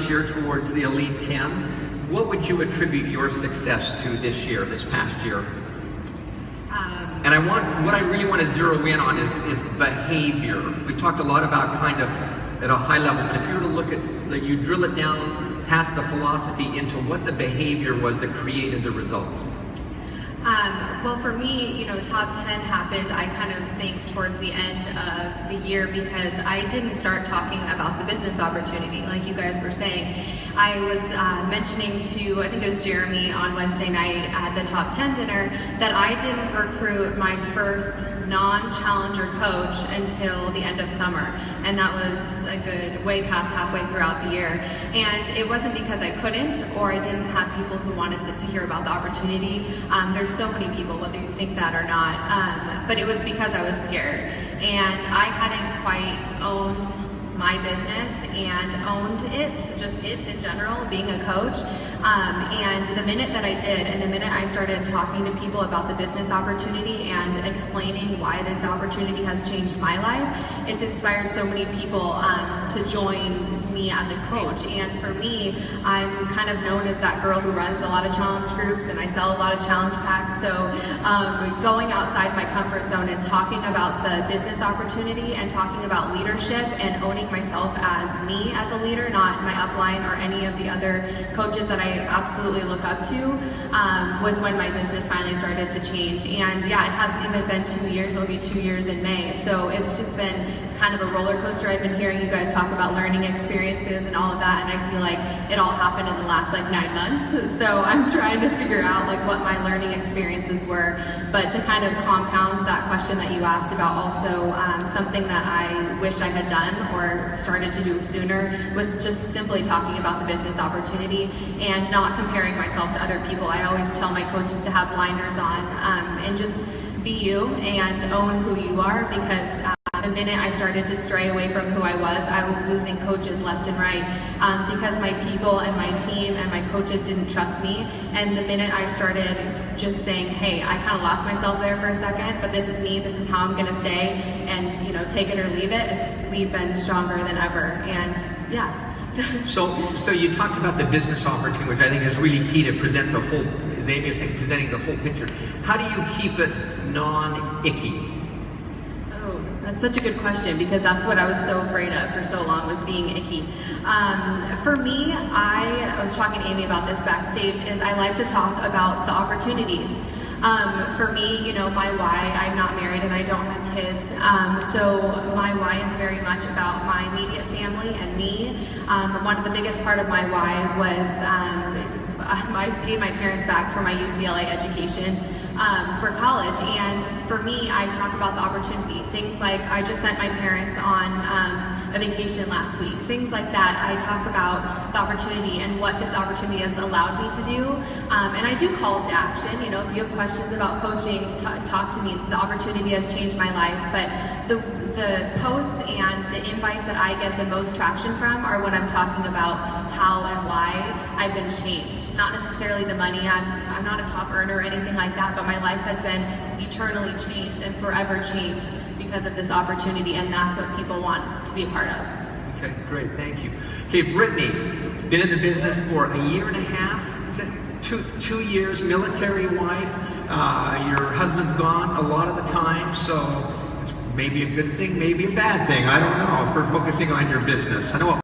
this year towards the Elite 10. What would you attribute your success to this year, this past year? And what I really want to zero in on is behavior. We've talked a lot about kind of at a high level, but if you were to look at, you drill it down past the philosophy into what the behavior was that created the results. Well, for me, top 10 happened, I kind of think, towards the end of the year, because I didn't start talking about the business opportunity, like you guys were saying. I was mentioning to, I think it was Jeremy on Wednesday night at the top 10 dinner, that I didn't recruit my first non-challenger coach until the end of summer. And that was a good way past halfway throughout the year. And it wasn't because I couldn't, or I didn't have people who wanted to hear about the opportunity. There's so many people, whether you think that or not, but it was because I was scared. And I hadn't quite owned my business and owned it, just it in general, being a coach. And the minute that I did, and the minute I started talking to people about the business opportunity and explaining why this opportunity has changed my life, it's inspired so many people to join me as a coach. And for me, I'm kind of known as that girl who runs a lot of challenge groups, and I sell a lot of challenge packs. So going outside my comfort zone and talking about the business opportunity and talking about leadership and owning myself as me as a leader, not my upline or any of the other coaches that I absolutely look up to, was when my business finally started to change. And yeah, it hasn't even been 2 years, it'll be 2 years in May. So it's just been kind of a roller coaster. I've been hearing you guys talk about learning experiences and all of that, and I feel like it all happened in the last 9 months. So I'm trying to figure out what my learning experiences were. But to kind of compound that question that you asked about, also something that I wish I had done or started to do sooner was just simply talking about the business opportunity and not comparing myself to other people. I always tell my coaches to have blinders on and just be you and own who you are, because the minute I started to stray away from who I was losing coaches left and right because my people and my team and my coaches didn't trust me. And the minute I started just saying, hey, I kind of lost myself there for a second, but this is me, this is how I'm gonna stay, and take it or leave it, we've been stronger than ever. And yeah. So you talked about the business opportunity, which I think is really key to present the whole, as Amy is saying, presenting the whole picture. How do you keep it non-icky? That's such a good question, because that's what I was so afraid of for so long, was being icky. For me, I was talking to Amy about this backstage, is I like to talk about the opportunities. For me, my why, I'm not married and I don't have kids, so my why is very much about my immediate family and me. One of the biggest part of my why was I paid my parents back for my UCLA education for college, and for me, I talk about the opportunity. Things like, I just sent my parents on a vacation last week. Things like that. I talk about the opportunity and what this opportunity has allowed me to do. And I do calls to action. If you have questions about coaching, talk to me. The opportunity has changed my life. But the posts and the invites that I get the most traction from are when I'm talking about how and why I've been changed. Not necessarily the money. I'm not a top earner or anything like that, but my life has been eternally changed and forever changed because of this opportunity, and that's what people want to be a part of. Okay, great, thank you. Okay, Brittany, been in the business for a year and a half, is it 2 years, military wife, your husband's gone a lot of the time, so it's maybe a good thing, maybe a bad thing, I don't know, for focusing on your business. I know